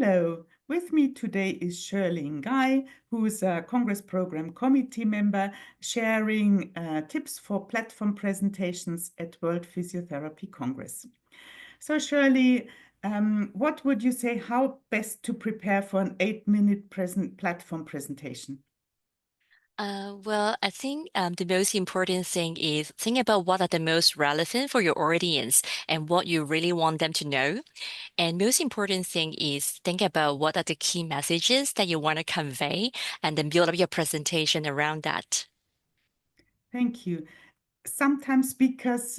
Hello, with me today is Shirley Ngai, who is a Congress Program Committee member, sharing tips for platform presentations at World Physiotherapy Congress. So Shirley, what would you say, how best to prepare for an 8-minute platform presentation? Well, I think the most important thing is think about what are the most relevant for your audience and what you really want them to know. And most important thing is think about what are the key messages that you want to convey and then build up your presentation around that. Thank you. Sometimes speakers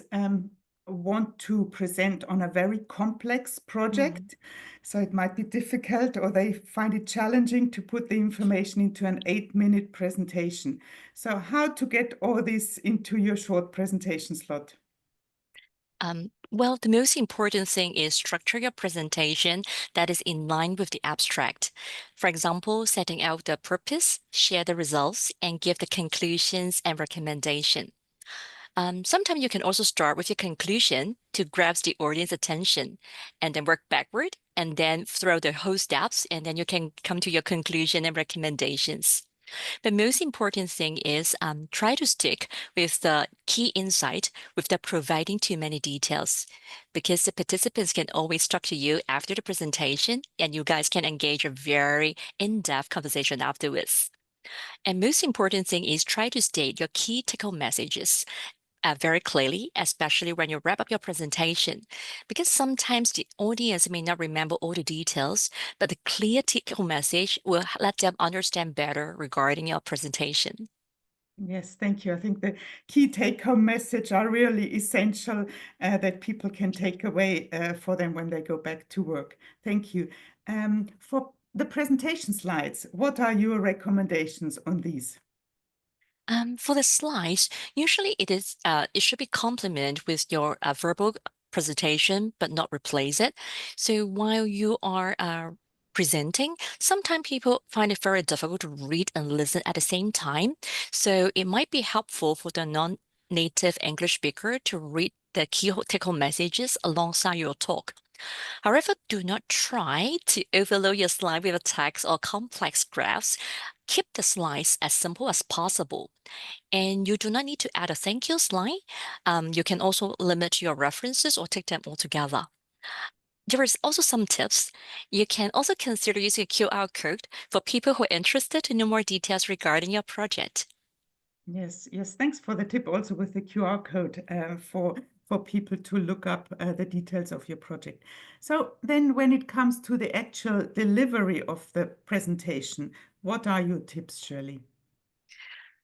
want to present on a very complex Mm. project, so it might be difficult or they find it challenging to put the information into an 8-minute presentation. So how to get all this into your short presentation slot? Well, the most important thing is structure your presentation that is in line with the abstract. For example, setting out the purpose, share the results, and give the conclusions and recommendation. Sometimes you can also start with your conclusion to grab the audience attention and then work backward and then throw the whole steps and then you can come to your conclusion and recommendations. The most important thing is try to stick with the key insight without providing too many details because the participants can always talk to you after the presentation and you guys can engage a very in-depth conversation afterwards. And most important thing is try to state your key take-home messages very clearly, especially when you wrap up your presentation, because sometimes the audience may not remember all the details, but the clear take-home message will let them understand better regarding your presentation. Yes, thank you. I think the key take-home message are really essential that people can take away for them when they go back to work. Thank you. For the presentation slides, what are your recommendations on these? For the slides, usually it should be complement with your verbal presentation, but not replace it. So while you are presenting, sometimes people find it very difficult to read and listen at the same time. So it might be helpful for the non-native English speaker to read the key take-home messages alongside your talk. However, do not try to overload your slide with a text or complex graphs. Keep the slides as simple as possible. And you do not need to add a thank you slide. You can also limit your references or take them all together. There is also some tips. You can also consider using a QR code for people who are interested to know more details regarding your project. Yes, yes. Thanks for the tip also with the QR code for people to look up the details of your project. So then when it comes to the actual delivery of the presentation, what are your tips, Shirley?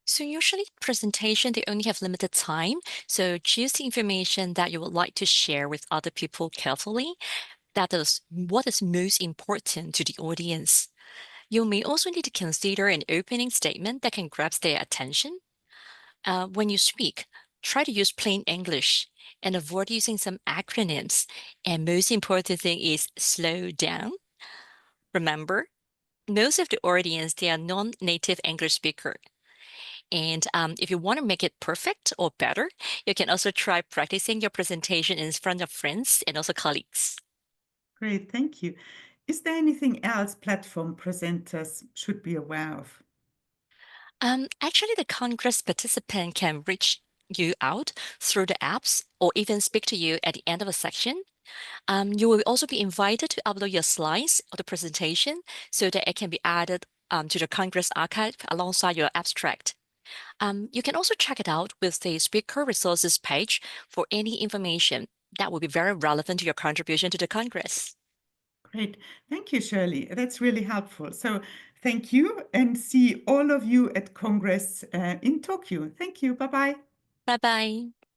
So usually presentation, they only have limited time. So choose the information that you would like to share with other people carefully. That is what is most important to the audience. You may also need to consider an opening statement that can grab their attention. When you speak, try to use plain English and avoid using some acronyms. And most important thing is slow down. Remember, most of the audience, they are non-native English speaker. And if you want to make it perfect or better, you can also try practicing your presentation in front of friends and also colleagues. Great, thank you. Is there anything else platform presenters should be aware of? Actually, the Congress participant can reach you out through the apps or even speak to you at the end of a section. You will also be invited to upload your slides of the presentation so that it can be added to the Congress archive alongside your abstract. You can also check it out with the speaker resources page for any information that will be very relevant to your contribution to the Congress. Great. Thank you, Shirley. That's really helpful. So thank you and see all of you at Congress in Tokyo. Thank you. Bye-bye. Bye bye.